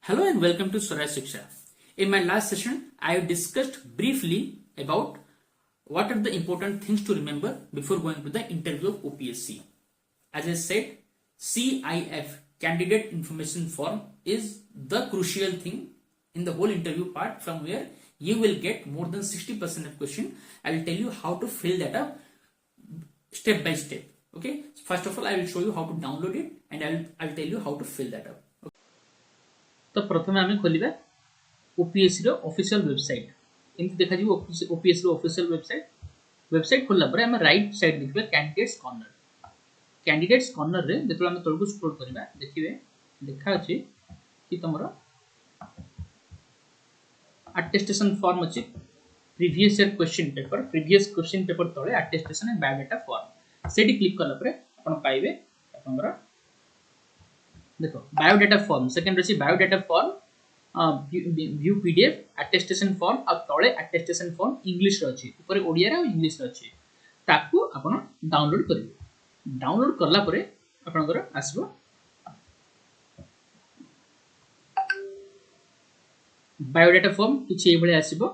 Hello and welcome to SWARAAJ Shiksha. In my last session, I discussed briefly about what are the important things to remember before going to the interview of OPSC. As I said, CIF, Candidate Information Form, is the crucial thing in the whole interview part, from where you will get more than 60% of question. I will tell you how to fill that up step by step. Okay, first of all, I will show you how to download it and I will tell you how to fill that up. तो प्रथम आम खोलिबा OPSC रो official website एमती देखा जीवो OPSC रो official website खोलला परे हम right side देखबे कैंडिडेट्स कॉर्नर रे जेतो हम तळको स्क्रॉल करबा देखिबे देखा अछि कि तमरो अटेस्टेशन फॉर्म अछि प्रीवियस ईयर क्वेश्चन पेपर तळे अटेस्टेशन एंड बायोडाटा फॉर्म सेठी क्लिक करला परे आपण पाइबे आपनरा देखो बायोडाटा फॉर्म सेकंड रछि biodata form view PDF attestation form आ तळे अटेस्टेशन फॉर्म इंग्लिश रो अछि ऊपर ओडिया रे इंग्लिश रो अछि ताकू आपण डाउनलोड करिवे डाउनलोड करला परे आपनकर आसीबो बायोडाटा फॉर्म किछि ए भले आसीबो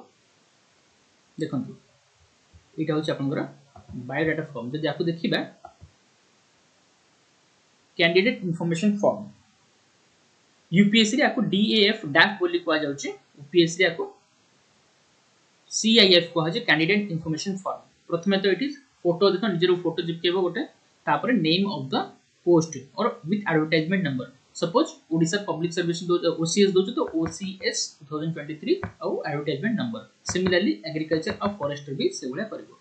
देखंतु एटा होछि आपनकर बायोडाटा फॉर्म जदि आपको देखिबा कैंडिडेट इनफॉरमेशन फॉर्म यूपीएससी रे आपको डीएएफ डैफ बोली को आ जाउची यूपीएससी रे आपको सीआईएफ को हाजे कैंडिडेट इनफॉरमेशन फॉर्म प्रथमे तो इट इज फोटो देखो निजरो फोटो चिपकेबो गोटे तापर नेम ऑफ द पोस्ट और with advertisement number suppose Odisha public service OCS दोछ तो ओसीएस 2023 और एडवर्टाइजमेंट नंबर सिमिलरली एग्रीकल्चर और फॉरेस्ट्री भी सेगुला करबो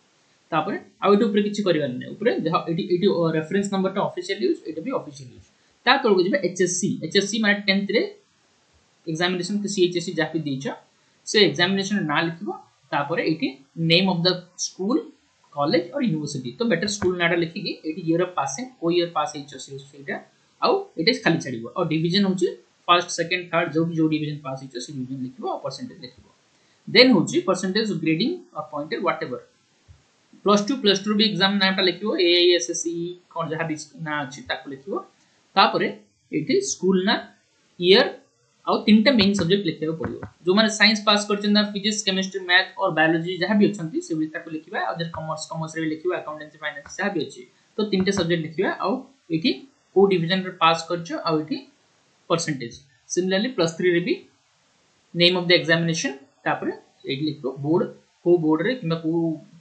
तापर आ एटु ऊपर किछि करबार नै ऊपर जहा एटी रेफरेंस नंबर ता ऑफिशियल यूज एटा भी ऑफिशियल यूज ता तळको जिबे एचएससी माने 10th रे एग्जामिनेशन के सीएचएससी जापि दिछ से एग्जामिनेशन ना लिखबो तापर एटी name of the school college और यूनिवर्सिटी तो बेटर स्कूल नाडा लिखिकी एटी ईयर ऑफ पासिंग को ईयर पास हेछ सेटा आ एटा खाली छाड़िबो और डिवीजन होची फर्स्ट सेकंड थर्ड जो डिवीजन पास हेछ से डिवीजन लिखबो और परसेंटेज लिखबो देन होची परसेंटेज ग्रेडिंग अपॉइंटेड व्हाटएवर +2 भी एग्जाम नाटा लिखिबो एआईएसएससी कोन जहा भी ना अछि ताको लिखिबो तापरे एठी स्कूल ना ईयर आ तीनटा मेन सब्जेक्ट लिखिबो पड़िबो जो माने साइंस पास करछन ना फिजिक्स केमिस्ट्री मैथ और बायोलॉजी जहा भी अछंती से भी ताको लिखिबा अदर कॉमर्स रे भी लिखिबा अकाउंटेंसी फाइनेंस जहा भी अछि तो तीनटा सब्जेक्ट लिखिबा आ एठी को डिवीजन रे पास करछो आ एठी परसेंटेज सिमिलरली +3 रे भी नेम ऑफ द एग्जामिनेशन तापरे एठी लिखबो बोर्ड रे किबा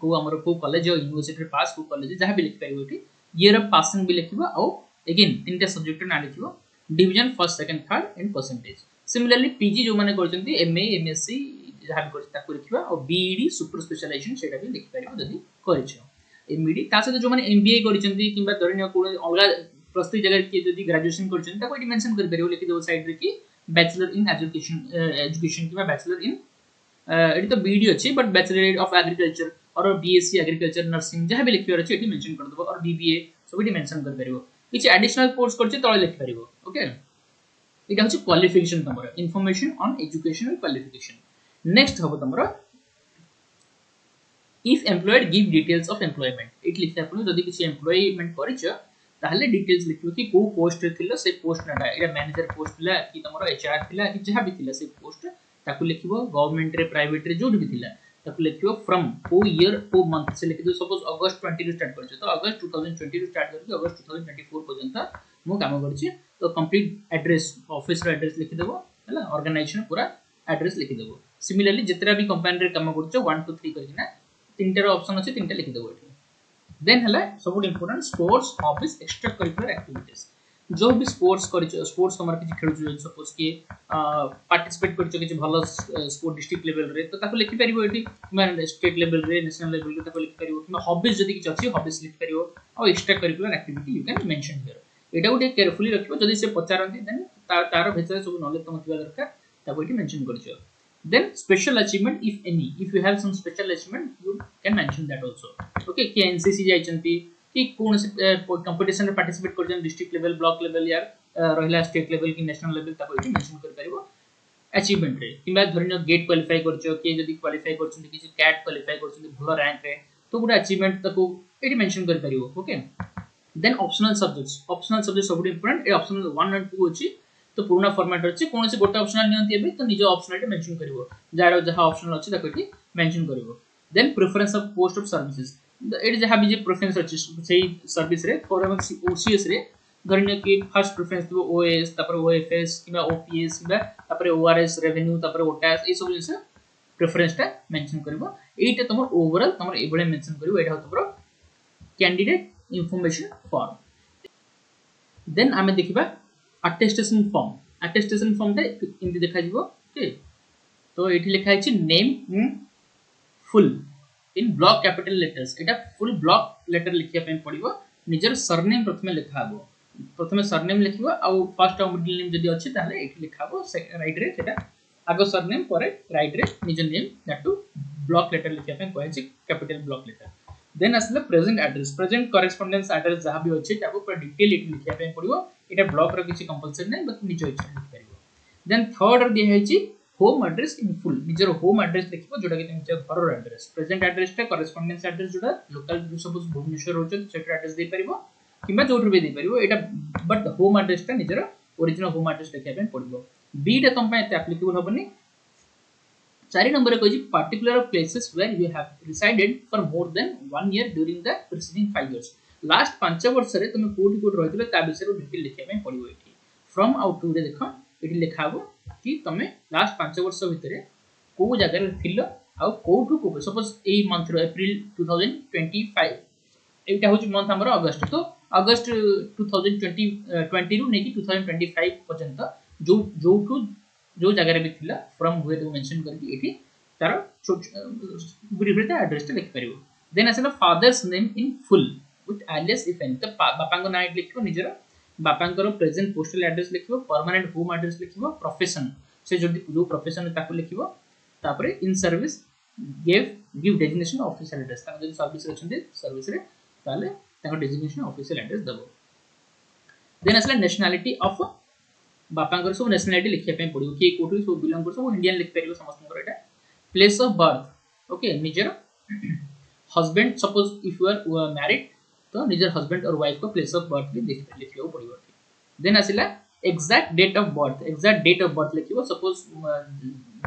को हमर को कॉलेज और यूनिवर्सिटी रे पास को कॉलेज जहा भी लिख परिबो एठी ईयर ऑफ पासिंग भी लिखिबो आ अगेन तीनटा सब्जेक्ट ना लिखिबो division first second third and percentage similarly PG जो माने करचंती एमए एमएससी जहा भी करछ ताको लिखिबा और बीईडी सुपर स्पेशलाइजेशन सेटा भी लिख परिबो जदी करछो एमईडी ता से जो माने एमबीए करचंती किबा धरनिया को अलगा प्रस्तुत जगह के जदी ग्रेजुएशन करचंती ताको एटी मेंशन कर परिबो लिखि देबो साइड रे कि बैचलर इन एजुकेशन किबा बैचलर इन एटी तो बीडी अछि बट बैचलर ऑफ एग्रीकल्चर और बीएससी एग्रीकल्चर नर्सिंग जहा भी लिखियो अछि एटी मेंशन कर दबो और बीबीए सब एटी मेंशन कर परिबो किछ एडिशनल कोर्स करछि तळे लिख परिबो ओके एटा होछि क्वालिफिकेशन तमरो information on educational qualification next हबो तमरो if employed give details of employment एट लिखते आपण जदी किछ एम्प्लॉयमेंट करिछ ताहले डिटेल्स लिखियो कि को पोस्ट रे थिलो से पोस्ट नाडा एटा मैनेजर पोस्ट थिला कि तमरो एचआर थिला कि जहा भी थिला से पोस्ट ताकू लिखिबो गवर्नमेंट रे प्राइवेट रे जो भी थिला ताकू लिखिबो फ्रॉम को ईयर को मंथ से लिखिदो सपोज अगस्त 20 ରୁ स्टार्ट करछ तो अगस्त 2020 ରୁ स्टार्ट करके अगस्त 2024 पर्यंत मो काम करछि तो कंप्लीट एड्रेस ऑफिस रो एड्रेस लिखि देबो हला ऑर्गेनाइजेशन पूरा एड्रेस लिखि देबो सिमिलरली जेतरा भी कंपनी रे काम करछ 1 2 3 करकिना तीनटा रो ऑप्शन अछि तीनटा लिखि देबो एठी देन हला सब important sports hobbies extra curricular activities जो भी स्पोर्ट्स हमर किछि खेलु सपोज कि पार्टिसिपेट करछ किछि भलो स्पोर्ट डिस्ट्रिक्ट लेवल रे तो ताको लिखि परिबो एठी माने स्टेट लेवल रे नेशनल लेवल रे ताको लिखि परिबो कि हॉबीज जदी किछि अछि हॉबीज लिखि परिबो और extra curricular activity you can mention here Etah Gute carefully रखिबो जदी से पचारंती देन तार भितर सब नॉलेज तम थिबा दरकार ताको एठी मेंशन करछ then special achievement if you have some special achievement you can mention that also okay कि एनसीसी जाइचंती कि कोन से कंपटीशन रे पार्टिसिपेट करजन डिस्ट्रिक्ट लेवल ब्लॉक लेवल या रहला स्टेट लेवल कि नेशनल लेवल ताको एठी मेंशन कर परिबो अचीवमेंट रे किबा धरनियो गेट क्वालीफाई करछो कि जदी क्वालीफाई करछन कि कैट क्वालीफाई करछन भलो रैंक रे तो गुड अचीवमेंट ताको एठी मेंशन कर परिबो ओके देन ऑप्शनल सब्जेक्ट्स सब इंपोर्टेंट ए ऑप्शनल 1 और 2 अछि तो पुराना फॉर्मेट अछि कोनोसी गोटे ऑप्शनल नियंती एबे तो निज ऑप्शनल मेंशन करिवो जार जहा ऑप्शनल अछि ताको एठी मेंशन करिवो then preference of post of services एठी जहा भी जे प्रेफरेंस अछि सेही सर्विस रे फॉर ओसीएस रे धरने कि फर्स्ट प्रेफरेंस तो ओएस तापर ओएफएस किबा ओपीएस किबा तापर ओआरएस रेवेन्यू तापर ओटास ए सब जिंस प्रेफरेंस टा मेंशन करिवो एटा तमर ओवरऑल तमर एबळे मेंशन करिवो एटा तमर कैंडिडेट इंफॉर्मेशन फॉर्म देन आमे देखिबा attestation form टा इनती देखा जीवो ओके तो एठी लिखा है name full in block capital letters Etah full block letter लिखिया पे पड़िबो निजर सरनेम प्रथमे लिखा हबो प्रथमे सरनेम लिखिबो आ फर्स्ट और मिडिल नेम जदी अछि ताले एठी लिखा हबो राइट रे सेटा आगो सरनेम परे राइट रे निजर name that to block letter लिखिया पे कहै छै कैपिटल ब्लॉक लेटर देन असले present address present correspondence address जहां भी अछि ताको पूरा डिटेल एठी लिखिया पे पड़िबो एटा ब्लॉक रो किछि कंपलसरी नै बट निजो इच्छा लिखि परिबो देन थर्ड रो दिया है होम एड्रेस इन फुल निजर होम एड्रेस लिखिबो जोटा कि निजर घर एड्रेस प्रेजेंट एड्रेस टा करेस्पोंडेंस एड्रेस जोटा लोकल सपोज भुवनेश्वर होचो सेटा एड्रेस दे परिबो किबा जोटर भी दे परिबो एटा बट होम एड्रेस टा निजर ओरिजिनल होम एड्रेस लिखिया पे पड़िबो बी टा तम पे एप्लीकेबल होबनी 4 नंबर को particular places where you have resided for more than 1 year during the preceding 5 years last 5 वर्ष रे तुम कोठी कोठ रहितले ता विषय डिटेल लिखिया पे पड़िबो एठी फ्रॉम आउट टू रे देखो एठी लिखाबो कि तमे लास्ट 5 वर्ष भितरे को जगह रे थिलो आ कोठु को सपोज एई मंथ रो अप्रैल 2025 एटा होची मंथ हमर अगस्त तो अगस्त 2020 रु नेकी 2025 पर्यंत जो जो जगह रे भी थिला फ्रॉम हुए तो मेंशन करके एठी तार ब्रीफ रे एड्रेस टा लिख परिबो देन असला father's name in full with alias if any तो बापा को नाम लिखिबो निजर बापा को प्रेजेंट पोस्टल एड्रेस लिखिबो परमानेंट होम एड्रेस लिखिबो प्रोफेशन से जदी जो प्रोफेशन ताको लिखिबो तापरे in service give designation official address ताको जदी सर्विस रे छथि सर्विस रे ताले ताको डेजिग्नेशन ऑफिशियल एड्रेस दबो देन असला नेशनैलिटी ऑफ बापांकर सब नेशनैलिटी लिखिया पे पड़ियो कि कोठी सब बिलोंग कर सब इंडियन लिख परियो समस्त कर एटा प्लेस ऑफ बर्थ ओके निजर husband suppose if you are married तो निजर हस्बैंड और वाइफ को प्लेस ऑफ बर्थ भी लिखियो पड़ियो देन आसिला एग्जैक्ट डेट ऑफ बर्थ लिखियो सपोज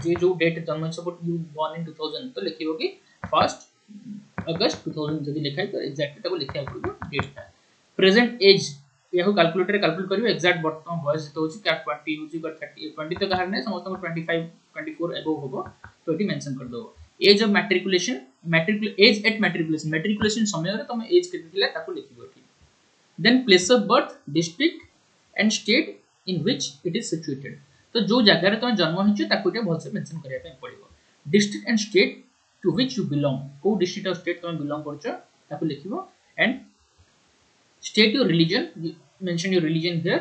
जे जो डेट जन्म सपोज यू बोर्न इन 2000 तो लिखियो कि 1 अगस्त 2000 जदी लिखाय तो एग्जैक्ट ताको लिखिया पड़ियो डेट ता प्रेजेंट एज यहो कैलकुलेटर कैलकुलेट करियो एग्जैक्ट बर्तन वॉइस तो होची 20 होची 30 20 तो कहर नै समस्त 25 24 अबव होबो तो एटी मेंशन कर दो age of matriculation age at matriculation समय रे तुम एज केते दिला ताको लिखिबो एटी then place of birth district and state in which it is situated तो जो जगह रे तुम जन्म हिचो ताको एटा बहुत से मेंशन करिया पे पड़िबो district and state to which you belong को डिस्ट्रिक्ट और स्टेट तुम बिलोंग करछो ताको लिखिबो and state your religion mention your religion here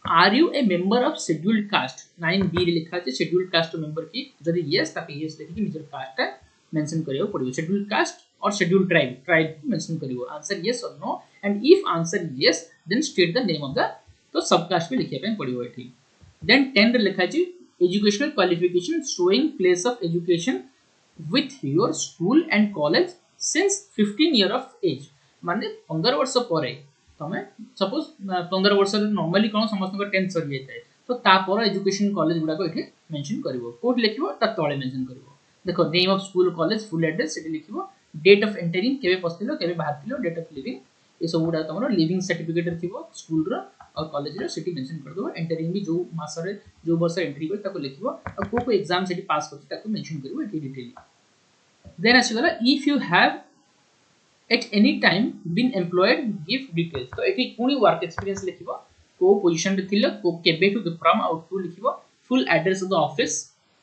are you a member of scheduled caste 9b रे लिखा छै scheduled caste member की जदी yes ताकि yes लिखि कि निजर कास्ट का मेंशन करियो पड़ियो scheduled caste और scheduled tribe मेंशन करियो answer yes or no and if answer yes then state the name of the तो सब कास्ट भी लिखिया पे पड़ियो एठी then 10 रे लिखा छै educational qualification showing place of education with your school and college since 15 year of age माने 15 वर्ष परे तमे सपोज 15 वर्ष नॉर्मली कोन समस्त को 10 सर जाय तो तापर एजुकेशन कॉलेज गुडा को एठी मेंशन करिवो कोड लिखिवो ता तळे मेंशन करिवो देखो name of school college full address सेठी लिखिवो डेट ऑफ एंटरिंग केबे पस्तिलो केबे बाहरतिलो डेट ऑफ लिविंग ए सब गुडा तमरो लिविंग सर्टिफिकेट थिवो स्कूल रो और कॉलेज रो सेठी मेंशन कर दो एंटरिंग भी जो मास रे जो वर्ष एंट्री को ताको लिखिवो और को एग्जाम सेठी पास करछि ताको मेंशन करिवो एठी डिटेल देन आसीगला if you have at any time been employed give details तो एठी कोनी वर्क एक्सपीरियंस लिखिबो को पोजीशन रे थिलो को केबे टू फ्रॉम आउट टू लिखिबो full address of the office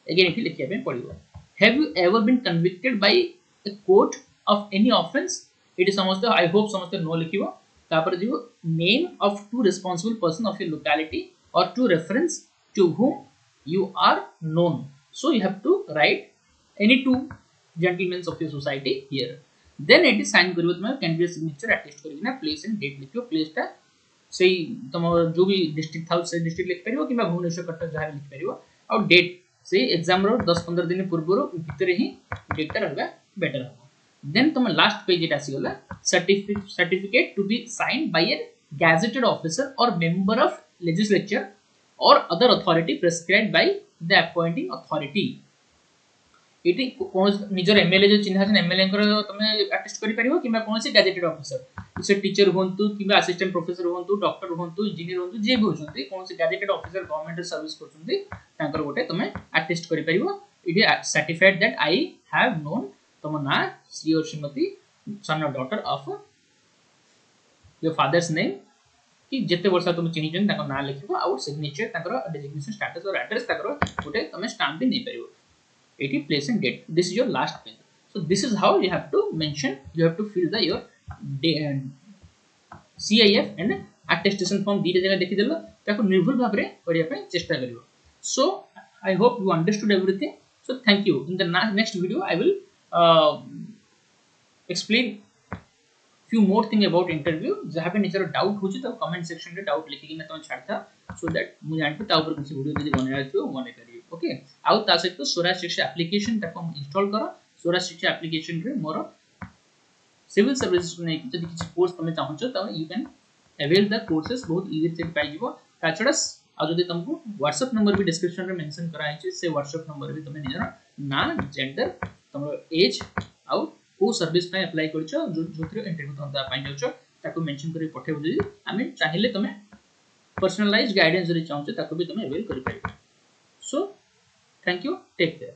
again एठी लिखिया पे पड़िबो have you ever been convicted by a court of any offence it is समझ आई होप समझते नो लिखिबो तापर दिबो name of two responsible person of your locality और two reference to whom you are known so you have to write any two gentlemen of your society here then it is sign करियो तुम candidate signature attest करिना place and date लिखियो place ता सेही तुम जो भी डिस्ट्रिक्ट था से डिस्ट्रिक्ट लिख परियो किबा भुवनेश्वर कटक जहां लिख परियो और डेट से एग्जाम रो 10-15 दिन पूर्व भीतर ही डेट ता रहबा बेटर हो देन तुम लास्ट पेज एटा आसी गला certificate to be signed by a gazetted officer और member of legislature or other authority prescribed by the appointing authority. इटी कोन निजर एमएलए जो चिन्ह है एमएलए तमे अटेस्ट करि परिबो किबा कोनसी गैजेटेड ऑफिसर से टीचर होंतु किबा असिस्टेंट प्रोफेसर होंतु डॉक्टर होंतु इंजीनियर होंतु जे भी होचंती कोनसी गैजेटेड ऑफिसर गवर्नमेंट सर्विस करचंती तांकर गोटे तमे अटेस्ट करि परिबो it is certified that I have known तम ना श्री और श्रीमती सन और daughter of your father's name कि जेते वर्ष तुम चिन्ह जन तांकर नाम लिखिबो आउट सिग्नेचर तांकर डेजिग्नेशन स्टेटस और एड्रेस तांकर गोटे तमे स्टैम्प भी नै परिबो 80 place and date. This is your last page. So this is how you have to mention. You have to fill the your CIF and attestation form. दीटे जगह देखि देलो ताको निर्भुल भाबरे करिया पे चेष्टा करियो. So I hope you understood everything. So thank you. In the next video I will explain few more thing about interview. जहाँ पे निचर डाउट होची तो कमेंट सेक्शन रे डाउट लिखि कि मैं तुम छाड़ता so that मु जान पे ता ऊपर किसी वीडियो जदी बने आछो मने करियो. ओके आउ ता सहित स्वराज शिक्षा एप्लीकेशन ताको इंस्टॉल करो. स्वराज शिक्षा एप्लीकेशन रे मोर सिविल सर्विसेज ने जदी किसी कोर्स तमे चाहछो त you can avail the courses बहुत इजी से पाइ जिवो. ता छडा आ जदी तुमको व्हाट्सएप नंबर भी डिस्क्रिप्शन रे मेंशन करा है से व्हाट्सएप नंबर भी तमे निजर ना जेंडर तमरो एज आउ को सर्विस पे अप्लाई करछो जोथरे इंटरव्यू तंता पाइ जाउछो ताको मेंशन करी पठेबो जदी आमे चाहिले तमे पर्सनलाइज्ड गाइडेंस रे चाहछो ताको भी तमे अवेल करि पाइबो. So thank you, take care.